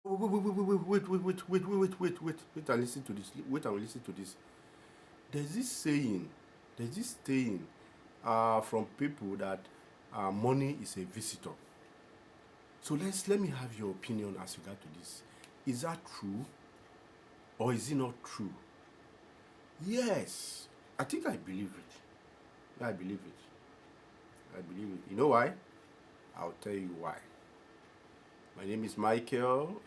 Wait and listen to this. Wait and listen to this. There's this saying, there's this saying from people that money is a visitor. So let me have your opinion as regard to this. Is that true or is it not true? Yes, I think I believe it. I believe it. I believe it. You know why? I'll tell you why. My name is Michael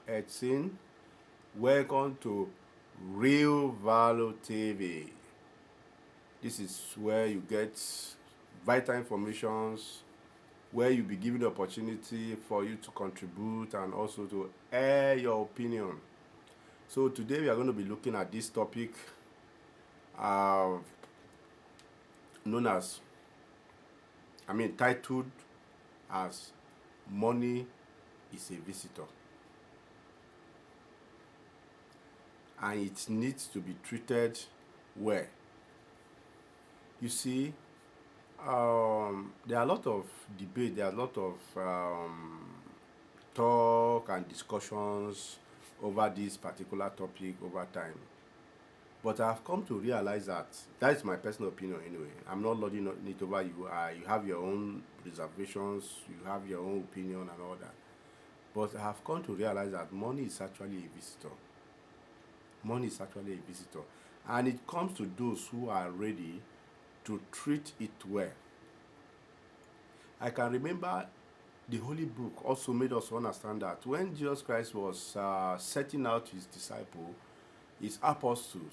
Edson. Welcome to Real Value TV. This is where you get vital informations, where you'll be given the opportunity for you to contribute and also to air your opinion. So today we are going to be looking at this topic uh, known as, titled as Money is a Visitor. And it needs to be treated well. You see, there are a lot of debate, there are a lot of talk and discussions over this particular topic over time. But I've come to realize that is my personal opinion anyway. I'm not lording it over you. You have your own reservations, you have your own opinion and all that. But I have come to realize that money is actually a visitor. Money is actually a visitor. And it comes to those who are ready to treat it well. I can remember the Holy Book also made us understand that when Jesus Christ was setting out his disciples, his apostles,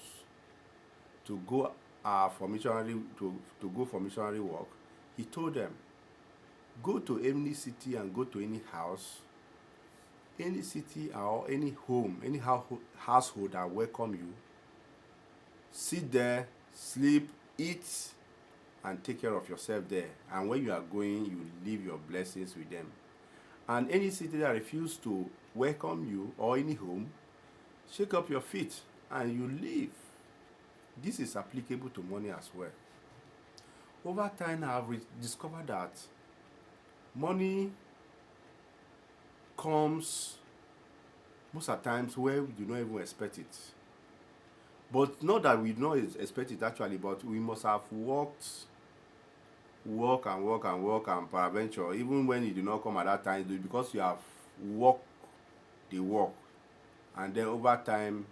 to go for missionary to go for missionary work, he told them, go to any city and go to any house, any city or any home, any household that welcome you. Sit there, sleep, eat, and take care of yourself there. And when you are going, you leave your blessings with them. And any city that refuses to welcome you or any home, shake up your feet and you leave. This is applicable to money as well. Over time, I have discovered that money comes most of the times where we do not even expect it. But not that we do not expect it actually, but we must have work and peradventure, even when it do not come at that time, because you have worked the work, and then over time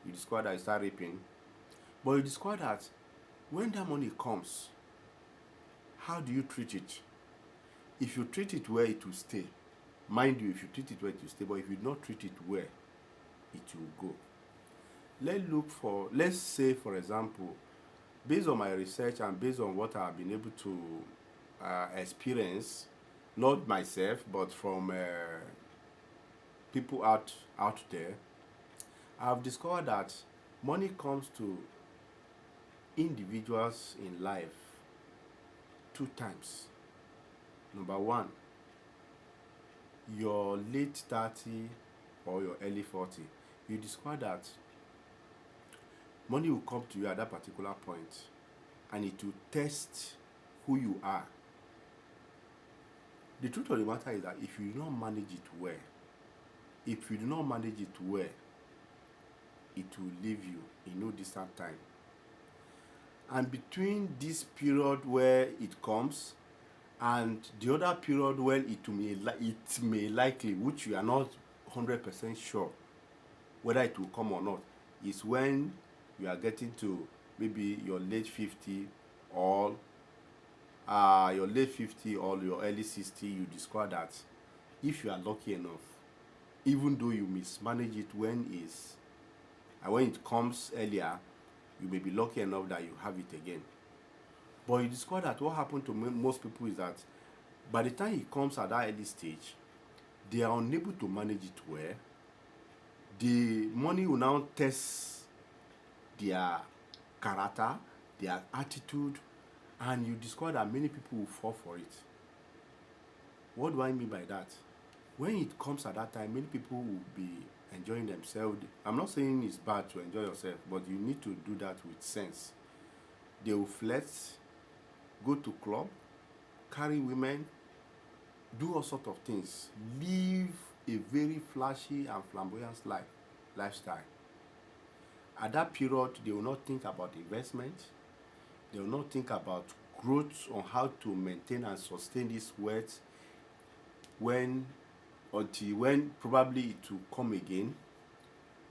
you discover that you start reaping. But you discover that when that money comes, how do you treat it? If you treat it well, it will stay. Mind you, if you treat it well, it will stay. But if you do not treat it well, it will go. Let's say, for example, based on my research and based on what I've been able to experience, not myself, but from people out there, I've discovered that money comes to individuals in life two times. Number one, your late 30 or your early 40, you discover that money will come to you at that particular point and it will test who you are. The truth of the matter is that if you do not manage it well, it will leave you in no distant time. And between this period where it comes and the other period where it may likely, which you are not 100% sure whether it will come or not, is when you are getting to maybe your late 50 or your early 60. You discover that if you are lucky enough, even though you mismanage it when it comes earlier, you may be lucky enough that you have it again. But you discover that what happened to most people is that by the time it comes at that early stage, they are unable to manage it well. The money will now test their character, their attitude, and you discover that many people will fall for it. What do I mean by that? When it comes at that time, many people will be enjoying themselves. I'm not saying it's bad to enjoy yourself, but you need to do that with sense. They will flex, go to club, carry women, do all sorts of things, live a very flashy and flamboyant lifestyle. At that period, they will not think about investment. They will not think about growth on how to maintain and sustain this wealth when until when probably it will come again.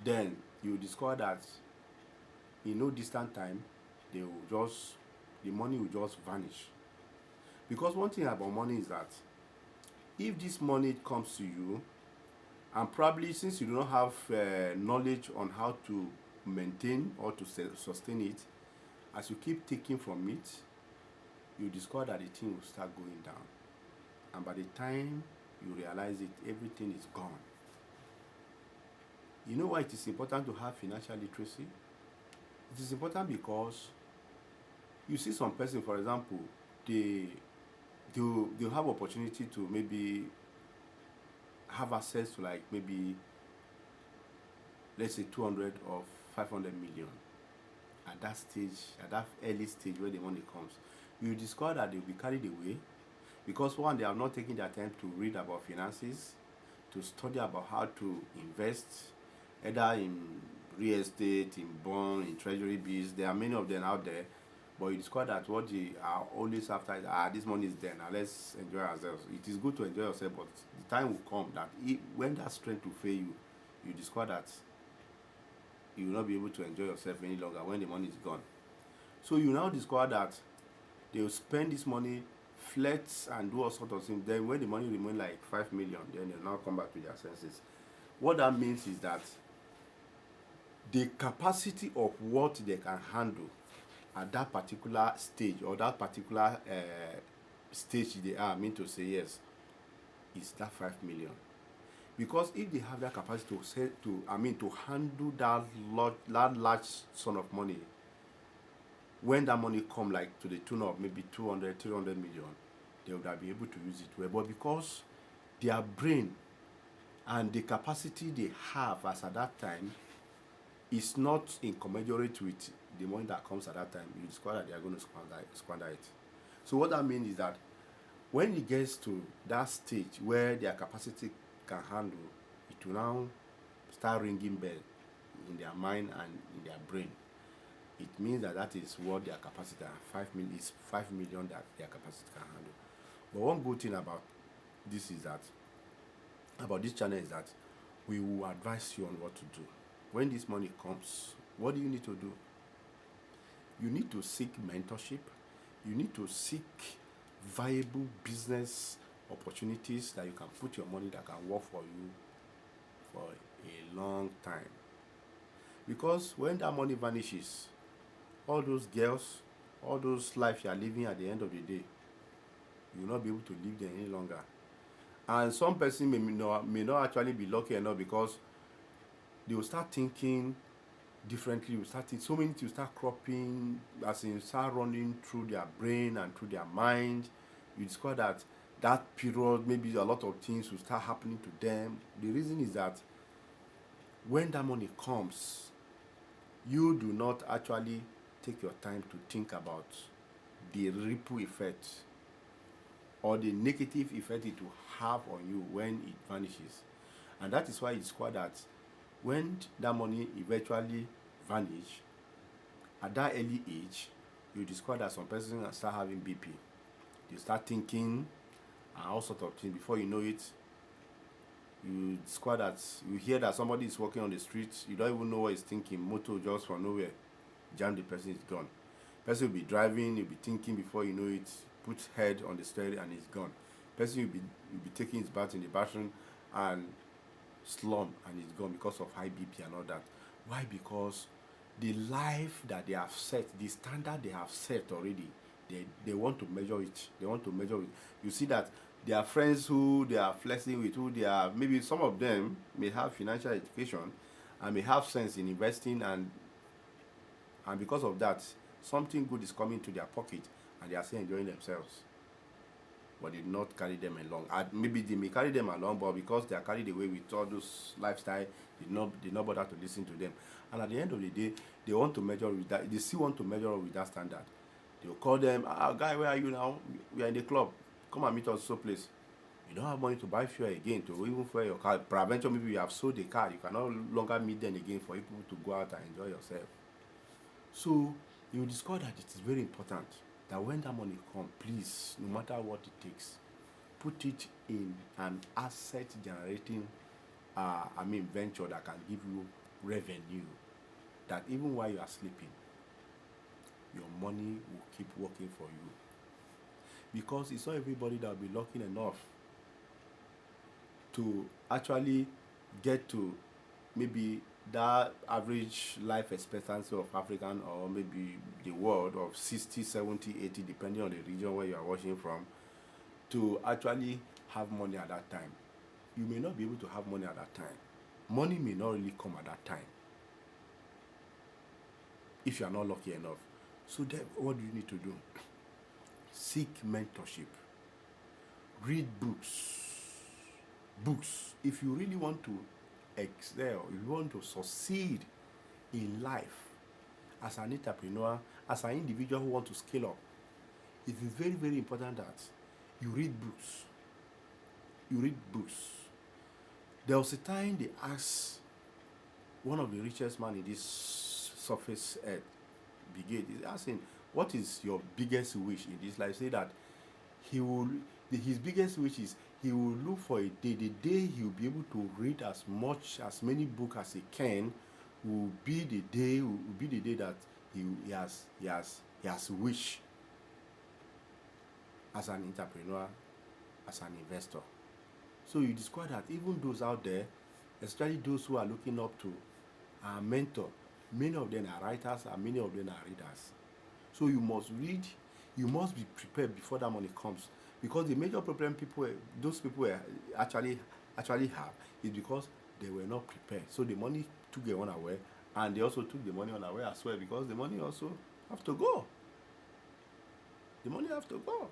Then you will discover that in no distant time, they will just the money will just vanish. Because one thing about money is that if this money comes to you, and probably since you do not have knowledge on how to maintain or to sustain it, as you keep taking from it, you discover that the thing will start going down. And by the time you realize it, everything is gone. You know why it is important to have financial literacy? It is important because you see some person, for example, they'll have opportunity to maybe have access to like maybe let's say 200 or 500 million at that stage, at that early stage where the money comes. You discover that they'll be carried away because one, they are not taking their time to read about finances, to study about how to invest, either in real estate, in bond, in treasury bills. There are many of them out there, but you discover that what they are always after is this money is there, now let's enjoy ourselves. It is good to enjoy yourself, but the time will come that when that strength will fail you, you discover that you will not be able to enjoy yourself any longer when the money is gone. So you now discover that they will spend this money, flex and do all sorts of things. Then when the money remain like 5 million, then they'll now come back to their senses. What that means is that the capacity of what they can handle at that particular stage or that particular stage they are, I mean to say yes, is that 5 million. Because if they have that capacity to handle that large sum of money, when that money come like to the tune of maybe 200, 300 million, they would have been able to use it well. But because their brain and the capacity they have as at that time is not incommensurate with the money that comes at that time, you discover that they are going to squander it. So what that means is that when it gets to that stage where their capacity can handle, it will now start ringing bell in their mind and in their brain. It means that is what their capacity is 5 million that their capacity can handle. But one good thing about this channel is that we will advise you on what to do. When this money comes, what do you need to do? You need to seek mentorship. You need to seek viable business opportunities that you can put your money that can work for you for a long time. Because when that money vanishes, all those girls, all those life you are living at the end of the day, you will not be able to live there any longer. And some person may not actually be lucky enough because they will start thinking differently. So many things will start cropping, as in start running through their brain and through their mind. You discover that period, maybe a lot of things will start happening to them. The reason is that when that money comes, you do not actually take your time to think about the ripple effect or the negative effect it will have on you when it vanishes. And that is why it's called that when that money eventually vanish at that early age, you discover that some persons start having BP. They start thinking and all sorts of things. Before you know it, you discover that you hear that somebody is walking on the street, you don't even know what he's thinking. Motor just from nowhere, jam, the person is gone. Person will be driving, you'll be thinking, before you know it, put head on the steering and he's gone. Person will be taking his bath in the bathroom and slump and he's gone because of high BP and all that. Why? Because the life that they have set, the standard they have set already, they want to measure it. They want to measure it. You see that their friends who they are flexing with, who they are, maybe some of them may have financial education and may have sense in investing, and because of that, something good is coming to their pocket and they are still enjoying themselves. But they did not carry them along. And maybe they may carry them along, but because they are carried away with all those lifestyle, they not bother to listen to them. And at the end of the day, they want to measure with that. They still want to measure with that standard. They will call them, guy, where are you now? We are in the club. Come and meet us so place. You don't have money to buy fuel again to even fuel your car. Peradventure, maybe you have sold the car. You can no longer meet them again for you to go out and enjoy yourself. So you will discover that it is very important that when that money comes, please, no matter what it takes, put it in an asset generating, venture that can give you revenue. That even while you are sleeping, your money will keep working for you. Because it's not everybody that will be lucky enough to actually get to maybe that average life expectancy of African or maybe the world of 60, 70, 80, depending on the region where you are watching from, to actually have money at that time. You may not be able to have money at that time. Money may not really come at that time if you are not lucky enough. So then what do you need to do? Seek mentorship. Read books. If you really want to excel, if you want to succeed in life as an entrepreneur, as an individual who wants to scale up, it is very, very important that you read books. There was a time they asked one of the richest man in this surface earth, Bill Gates, is asking, what is your biggest wish in this life? Say that his biggest wish is he will look for a day, the day he will be able to read as many books as he can, will be the day that he has wish as an entrepreneur, as an investor. So you discover that even those out there, especially those who are looking up to our mentor, many of them are writers and many of them are readers. So you must read, you must be prepared before that money comes. Because the major problem those people actually have is because they were not prepared. So the money took them unaware, and they also took the money unaware as well, because the money also have to go. The money have to go.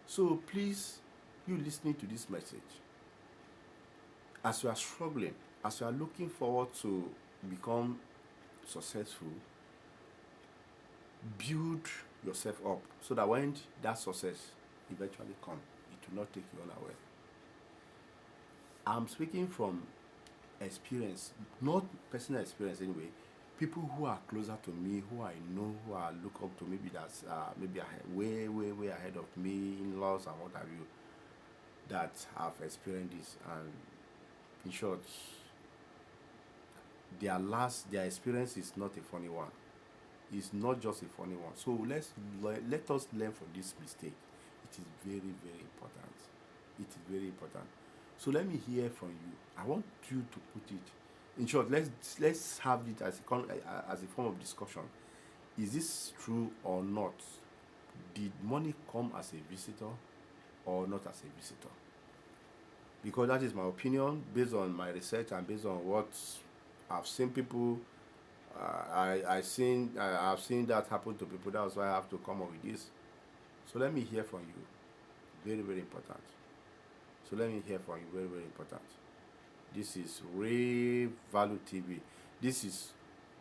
So please, you listening to this message, as you are struggling, as you are looking forward to become successful, build yourself up so that when that success eventually comes, it will not take you unaware. I'm speaking from experience, not personal experience anyway. People who are closer to me, who I know, who I look up to, maybe that's maybe way ahead of me, in-laws and what have you, that have experienced this. And in short, their experience is not a funny one. It's not just a funny one. So let us learn from this mistake. It is very, very important. It is very important. So let me hear from you. I want you to put it in short. Let's have it as a form of discussion. Is this true or not? Did money come as a visitor or not as a visitor? Because that is my opinion based on my research and based on what I've seen people. I've seen that happen to people. That's why I have to come up with this. So let me hear from you. Very, very important. So let me hear from you. Very, very important. This is Ray Value TV. This is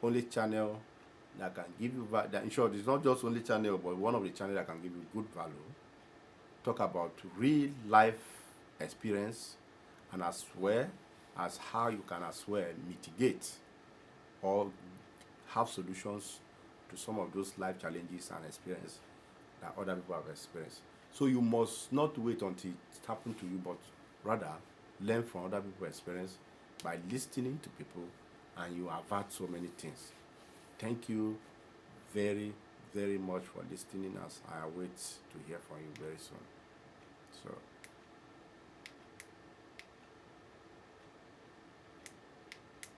only channel that can give you that. In short, it's not just only channel, but one of the channels that can give you good value. Talk about real life experience, and as well as how you can as well mitigate or have solutions to some of those life challenges and experience that other people have experienced. So you must not wait until it happens to you, but rather learn from other people's experience by listening to people, and you avert so many things. Thank you very, very much for listening, as I await to hear from you very soon. So